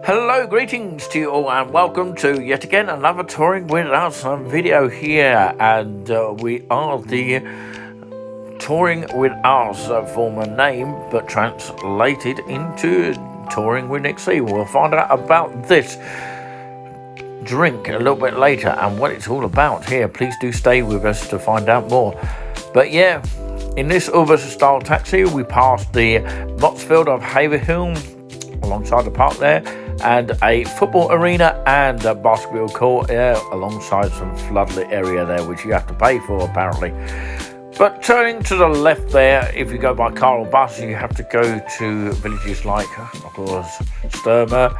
Hello, greetings to you all, and welcome to yet again another Touring With Us video here. And we are the Touring With Us former name, but translated into Touring with Nick C. We'll find out about this drink a little bit later and what it's all about here. Please do stay with us to find out more. But yeah, in this Uber style taxi, we passed the Motsfield of Haverhill alongside the park there, and a football arena and a basketball court alongside some floodlit area there, which you have to pay for apparently. But turning to the left there, if you go by car or bus, you have to go to villages like, of course, Sturmer,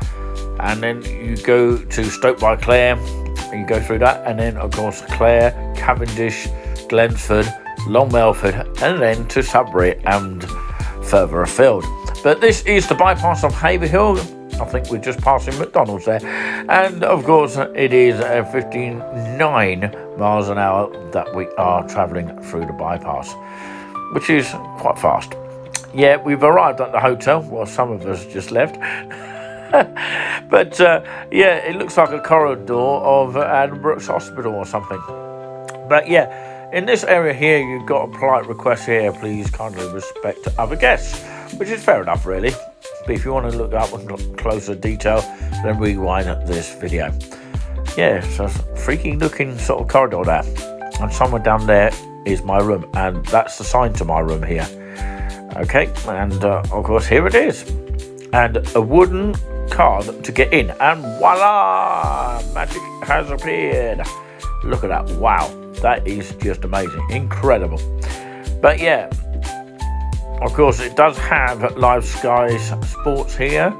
and then you go to Stoke-by-Clare, and you go through that, and then, of course, Clare, Cavendish, Glensford, Long Melford, and then to Sudbury and further afield. But this is the bypass of Haverhill. I think we're just passing McDonald's there. And of course, it is 59 miles an hour that we are travelling through the bypass, which is quite fast. Yeah, we've arrived at the hotel. Well, some of us just left. But yeah, it looks like a corridor of Addenbrooke's Hospital or something. But yeah, in this area here, you've got a polite request here. Please kindly respect other guests, which is fair enough, really. But if you want to look up in closer detail, then rewind this video. Yeah, so it's a freaky looking sort of corridor there. And somewhere down there is my room, and that's the sign to my room here. Okay, and of course here it is. And a wooden card to get in, and voila! Magic has appeared. Look at that, wow. That is just amazing, incredible. But yeah, of course, it does have live Sky Sports here,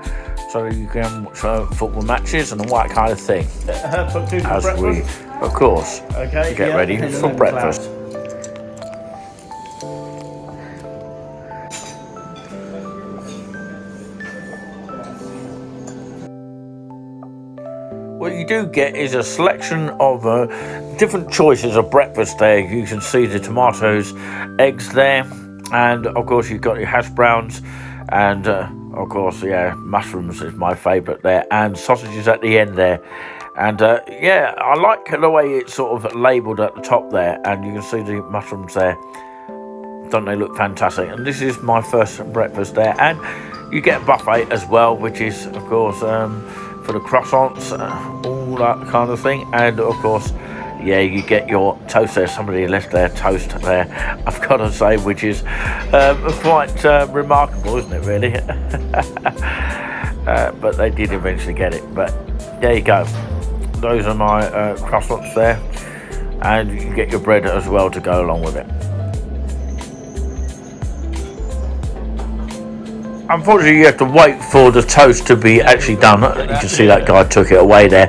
so you can watch football matches and all that kind of thing. As we, of course, get ready for breakfast. What you do get is a selection of different choices of breakfast there. You can see the tomatoes, eggs there. And of course you've got your hash browns, and of course, yeah, mushrooms is my favourite there, and sausages at the end there. And yeah, I like the way it's sort of labelled at the top there, and you can see the mushrooms there. Don't they look fantastic? And this is my first breakfast there. And you get a buffet as well, which is of course for the croissants, all that kind of thing. And of course, yeah, you get your toast there. Somebody left their toast there, I've got to say, which is quite remarkable, isn't it, really? But they did eventually get it. But there you go. Those are my croissants there. And you get your bread as well to go along with it. Unfortunately, you have to wait for the toast to be actually done. You can see that guy took it away there,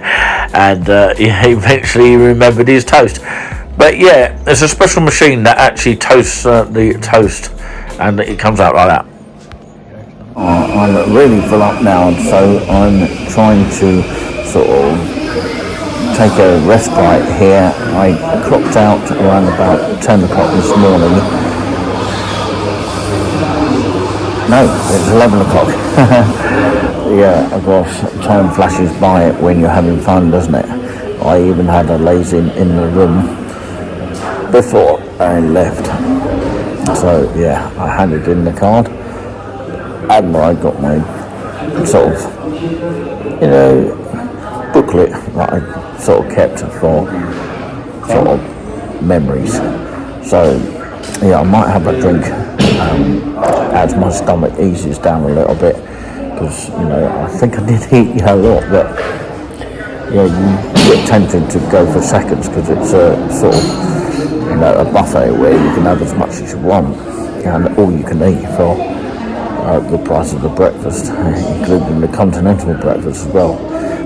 and he eventually remembered his toast. But yeah, there's a special machine that actually toasts the toast, and it comes out like that. I'm really full up now, so I'm trying to sort of take a respite here. I clocked out around about 10 o'clock this morning. No, it's 11 o'clock. Yeah, of course, time flashes by when you're having fun, doesn't it? I even had a lazy in the room before I left. So, yeah, I handed in the card, and I got my sort of, booklet that I sort of kept for sort of memories. So, yeah, I might have a drink as my stomach eases down a little bit, because I think I did eat a lot, but yeah, you get tempted to go for seconds because it's a sort of a buffet where you can have as much as you want and all you can eat for the price of the breakfast, including the continental breakfast as well,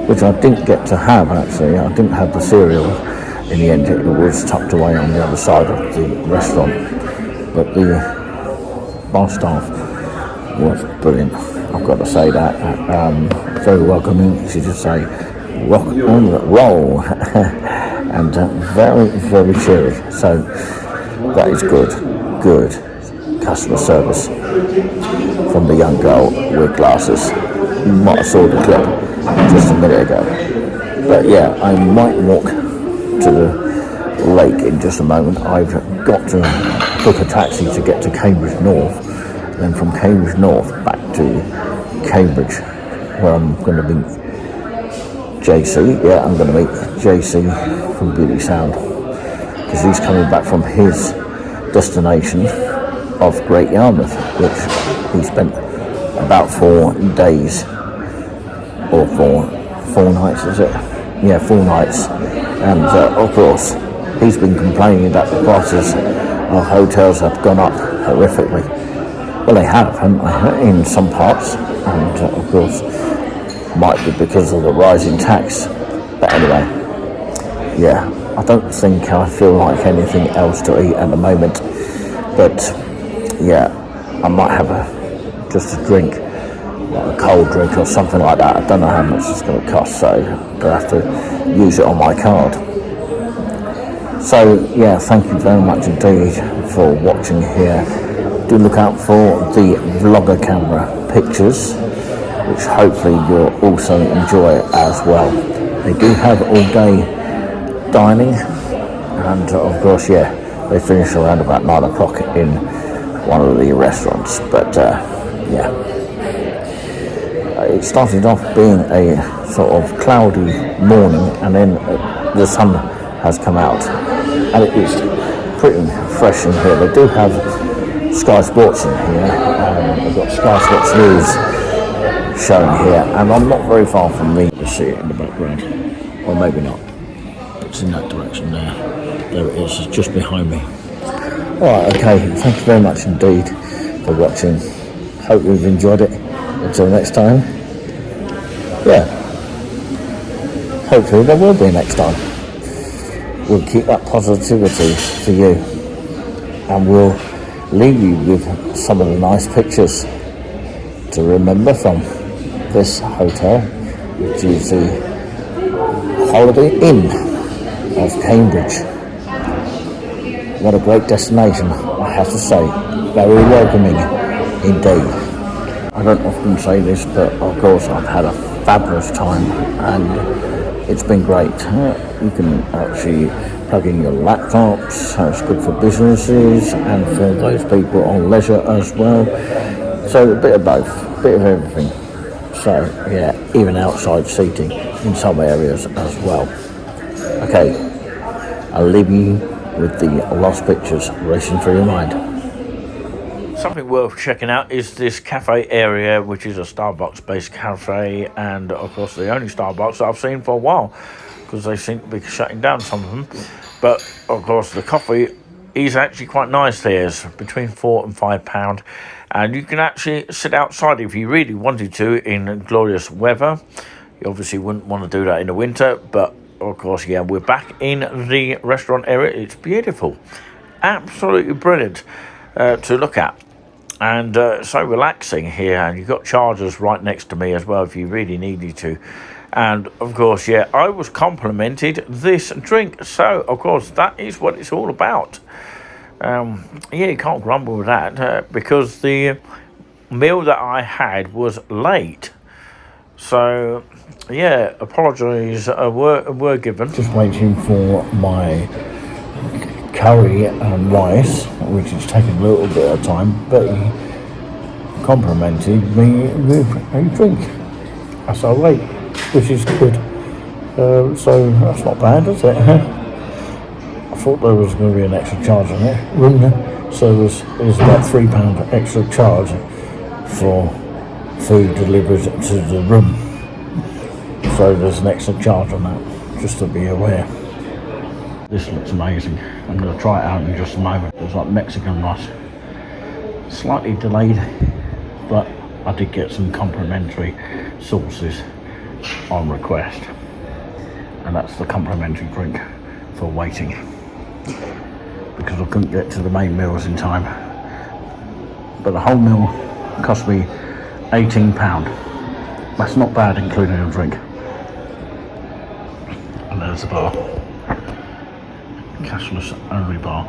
which I didn't get to have actually. I didn't have the cereal in the end. It was tucked away on the other side of the restaurant, but the bar staff was brilliant, I've got to say that. Very welcoming. She just say rock on roll and very, very cheery. So that is good customer service from the young girl with glasses. You might have saw the clip. just a minute ago. But yeah, I might walk to the lake in just a moment. I've got to book a taxi to get to Cambridge North, then from Cambridge North back to Cambridge, where I'm going to meet JC. Yeah, I'm going to meet JC from Beauty Sound, because he's coming back from his destination of Great Yarmouth, which he spent about 4 days, or four nights, is it? Yeah, 4 nights. And of course, he's been complaining that the prices of hotels have gone up horrifically. Well, they have, haven't they, in some parts, and of course, might be because of the rising tax. But anyway, yeah, I don't think I feel like anything else to eat at the moment. But yeah, I might have just a drink, like a cold drink or something like that. I don't know how much it's going to cost, so I'll have to use it on my card. So yeah, thank you very much indeed for watching here. Do look out for the vlogger camera pictures, which hopefully you'll also enjoy as well. They do have all day dining, and of course, yeah, they finish around about 9 o'clock in one of the restaurants. But yeah, it started off being a sort of cloudy morning, and then the sun has come out, and it is pretty fresh in here. They do have Sky Sports in here, they've got Sky Sports News showing here, and I'm not very far from me. You see it in the background, or maybe not. It's in that direction there. There it is, it's just behind me. Alright, okay, thank you very much indeed for watching. Hope you've enjoyed it. Until next time. Yeah. Hopefully there will be next time. We'll keep that positivity for you, and we'll leave you with some of the nice pictures to remember from this hotel, which is the Holiday Inn of Cambridge. What a great destination, I have to say. Very welcoming indeed. I don't often say this, but of course I've had a fabulous time, and it's been great. You can actually plug in your laptops, so it's good for businesses and for those people on leisure as well. So a bit of both, a bit of everything. So yeah, even outside seating in some areas as well. Okay, I'll leave you with the lost pictures racing through your mind. Something worth checking out is this cafe area, which is a Starbucks based cafe, and of course the only Starbucks that I've seen for a while, because they seem to be shutting down some of them. But of course the coffee is actually quite nice. There's between £4 and £5, and you can actually sit outside if you really wanted to in glorious weather. You obviously wouldn't want to do that in the winter, but of course, yeah, we're back in the restaurant area. It's beautiful, absolutely brilliant to look at, and so relaxing here. And you've got chargers right next to me as well if you really needed to. And of course, yeah, I was complimented this drink, so of course that is what it's all about. Yeah, you can't grumble with that, because the meal that I had was late. So yeah, apologies were given. Just waiting for my curry and rice, which is taking a little bit of time, but he complimented me with a drink as I wait, which is good. So that's not bad, is it? I thought there was going to be an extra charge on it. So there's about £3 extra charge for food delivered to the room. So there's an extra charge on that, just to be aware. This looks amazing. I'm going to try it out in just a moment. It's like Mexican rice. Slightly delayed, but I did get some complimentary sauces on request. And that's the complimentary drink for waiting, because I couldn't get to the main meals in time. But the whole meal cost me £18. That's not bad, including a drink. And there's the bar. Cashless only bar.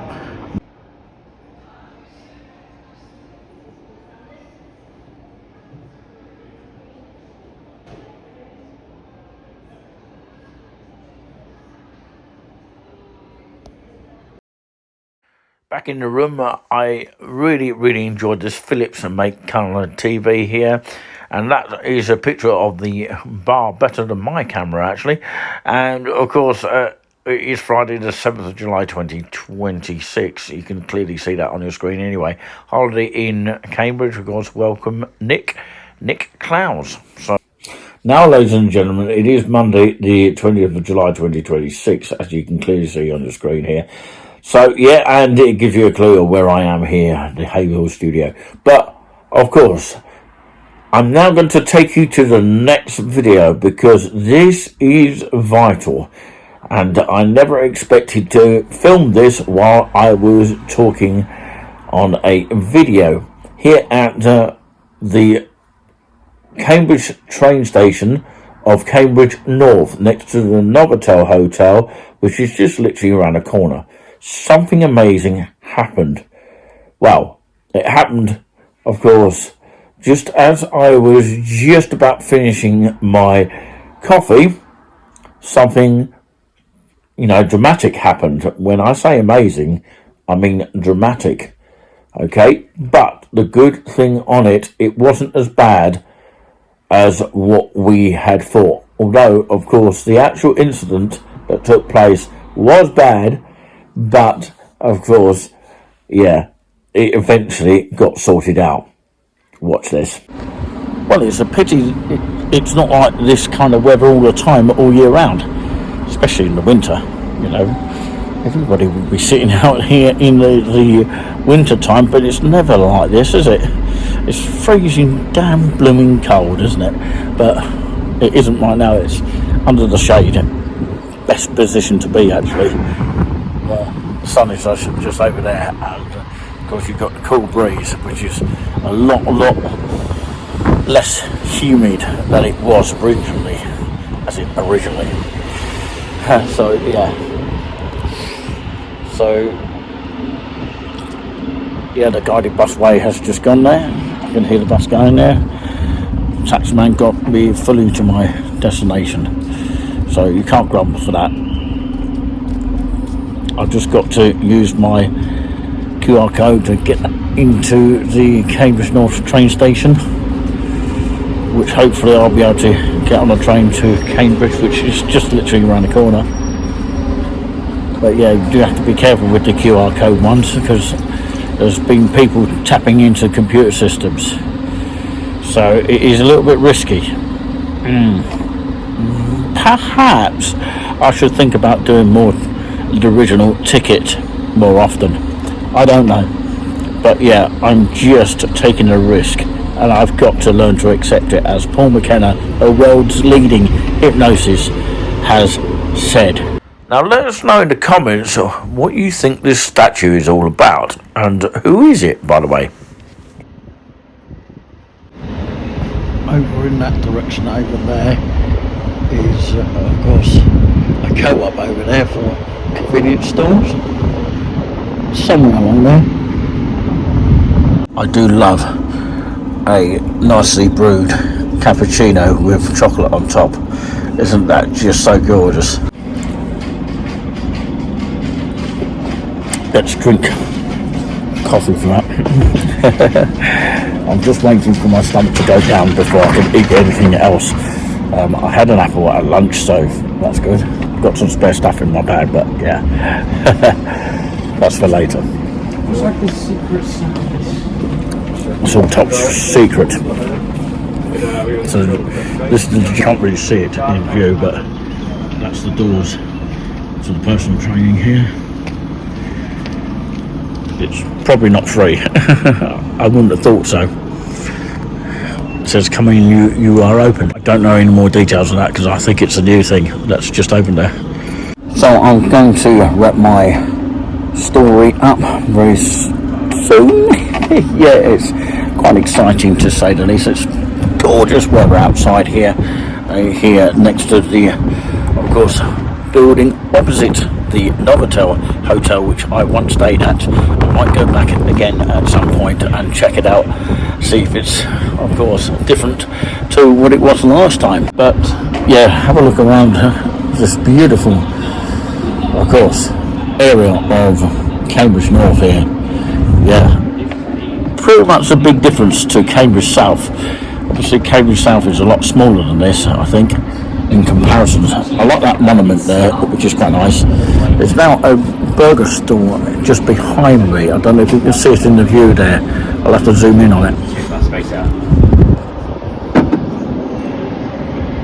Back in the room, I really enjoyed this Philips Make Colour TV here, and that is a picture of the bar better than my camera actually, and of course it is Friday the 7th of July 2026. You can clearly see that on your screen anyway. Holiday in Cambridge, of course. Welcome Nick Clowes. So now, ladies and gentlemen, it is Monday the 20th of July 2026, as you can clearly see on the screen here. So, yeah, and it gives you a clue of where I am here at the Haverhill studio. But, of course, I'm now going to take you to the next video because this is vital. And I never expected to film this while I was talking on a video here at the Cambridge train station of Cambridge North, next to the Novotel Hotel, which is just literally around the corner. Something amazing happened. Well, it happened, of course, just as I was just about finishing my coffee. Something, dramatic happened. When I say amazing, I mean dramatic. Okay? But the good thing on it, it wasn't as bad as what we had thought. Although, of course, the actual incident that took place was bad, but, of course, yeah, it eventually got sorted out. Watch this. Well, it's a pity it's not like this kind of weather all the time, all year round, especially in the winter, Everybody would be sitting out here in the winter time, but it's never like this, is it? It's freezing damn blooming cold, isn't it? But it isn't right now. It's under the shade. Best position to be, actually. The sun is just over there, and of course you've got the cool breeze, which is a lot less humid than it was originally. So yeah, the guided busway has just gone there. You can hear the bus going there. Taximan got me fully to my destination, so you can't grumble for that. I've just got to use my QR code to get into the Cambridge North train station, which hopefully I'll be able to get on a train to Cambridge, which is just literally around the corner. But yeah, you do have to be careful with the QR code ones, because there's been people tapping into computer systems, so it is a little bit risky. Perhaps I should think about doing more the original ticket more often. I don't know, but yeah, I'm just taking a risk, and I've got to learn to accept it, as Paul McKenna, the world's leading hypnosis, has said. Now let us know in the comments what you think this statue is all about, and who is it, by the way. Over in that direction over there is, of course, a co-op over there for convenience stores. Somewhere along there. I do love a nicely brewed cappuccino with chocolate on top. Isn't that just so gorgeous? Let's drink coffee for that. I'm just waiting for my stomach to go down before I can eat anything else. I had an apple at lunch, so that's good. Got some spare stuff in my bag, but yeah. That's for later. It's like the secret service. It's all top secret. So this, you can't really see it in view, but that's the doors to the personal training here. It's probably not free. I wouldn't have thought so. It says come in, you are open. I don't know any more details on that because I think it's a new thing that's just opened there. So I'm going to wrap my story up very soon. Yeah, it's quite exciting to say the least. It's gorgeous weather outside here. Here next to the, of course, building opposite the Novotel Hotel, which I once stayed at. I might go back again at some point and check it out, see if it's, of course, different to what it was last time. But yeah, have a look around this beautiful, of course, area of Cambridge North here. Yeah, pretty much a big difference to Cambridge South. Obviously Cambridge South is a lot smaller than this, I think, in comparison. I like that monument there, which is quite nice. There's now a burger store just behind me. I don't know if you can see it in the view there. I'll have to zoom in on it.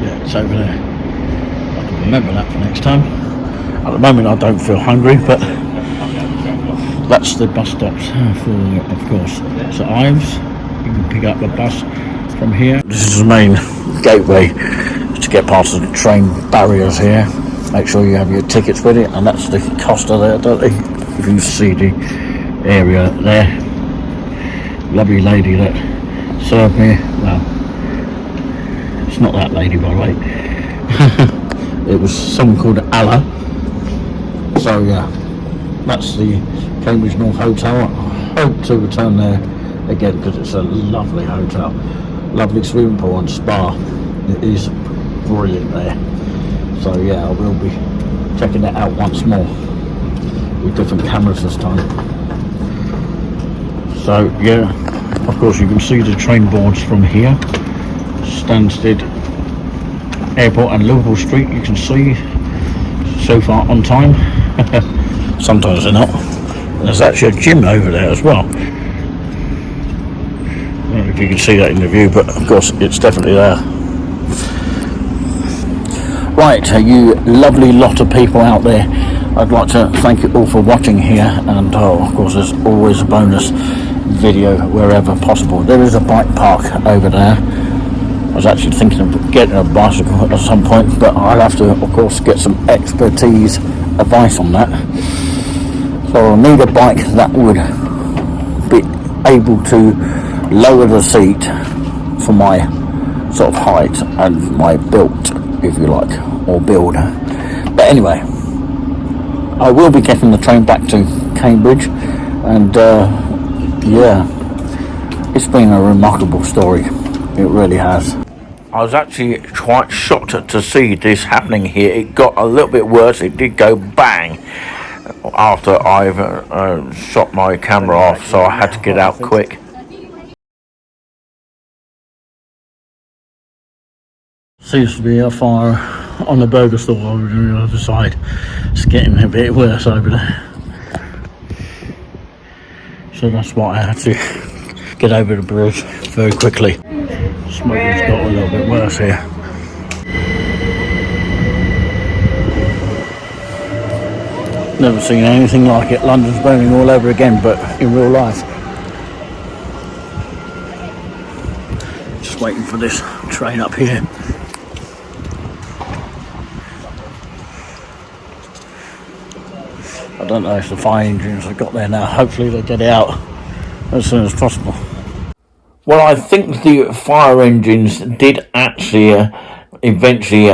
Yeah, it's over there. I can remember that for next time. At the moment I don't feel hungry, but that's the bus stops for, of course, St Ives. You can pick up the bus from here. This is the main gateway to get past the train barriers here. Make sure you have your tickets with it, and that's the Costa there, don't they? If you see the area there. Lovely lady that served me. Well, it's not that lady, by the way. It was someone called Alla. So yeah, that's the Cambridge North Hotel. I hope to return there again because it's a lovely hotel. Lovely swimming pool and spa. It is brilliant there. So yeah, I will be checking it out once more with different cameras this time. So yeah, of course you can see the train boards from here. Stansted Airport and Liverpool Street, you can see so far on time. Sometimes they're not. There's actually a gym over there as well. I don't know if you can see that in the view, but of course it's definitely there. Right, you lovely lot of people out there, I'd like to thank you all for watching here, and of course there's always a bonus video wherever possible. There is a bike park over there. I was actually thinking of getting a bicycle at some point, but I'll have to, of course, get some expertise advice on that. So I'll need a bike that would be able to lower the seat for my sort of height and my build, if you like, or build. But anyway, I will be getting the train back to Cambridge, and yeah, it's been a remarkable story. It really has. I was actually quite shocked to see this happening here. It got a little bit worse. It did go bang after I've shot my camera off, so I had to get out quick. Seems to be a fire on the burger store over on the other side. It's getting a bit worse over there. So that's why I had to get over the bridge very quickly. Smoking's got a little bit worse here. Never seen anything like it. London's burning all over again, but in real life. Just waiting for this train up here. I don't know if the fire engines have got there now. Hopefully they get it out as soon as possible. Well, I think the fire engines did actually eventually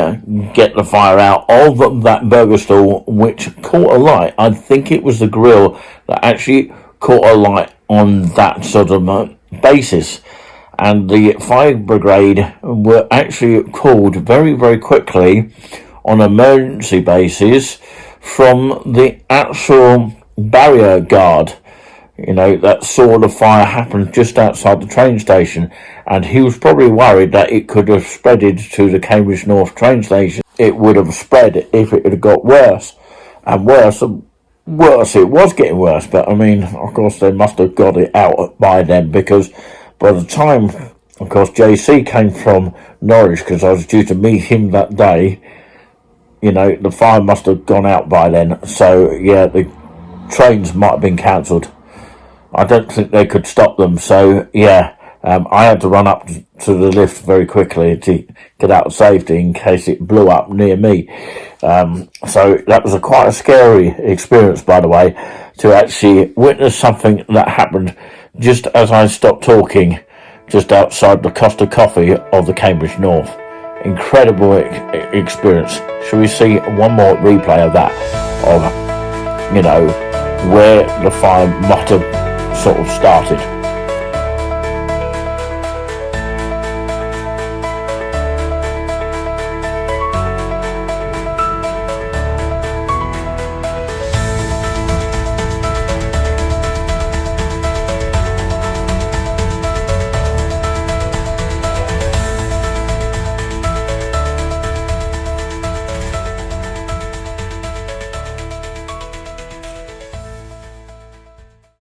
get the fire out of that burger stall, which caught a light. I think it was the grill that actually caught a light on that sort of basis. And the fire brigade were actually called very, very quickly on an emergency basis from the actual barrier guard, you know, that saw the fire happen just outside the train station, and he was probably worried that it could have spreaded to the Cambridge North train station. It would have spread if it had got worse and worse and worse. It was getting worse, but I mean, of course they must have got it out by then, because by the time, of course, JC came from Norwich, because I was due to meet him that day, you know, the fire must have gone out by then. So yeah, the trains might have been cancelled. I don't think they could stop them. So yeah, I had to run up to the lift very quickly to get out of safety in case it blew up near me. So that was quite a scary experience, by the way, to actually witness something that happened just as I stopped talking, just outside the Costa Coffee of the Cambridge North. Incredible experience. Shall we see one more replay of that, of, you know, where the fire might have sort of started?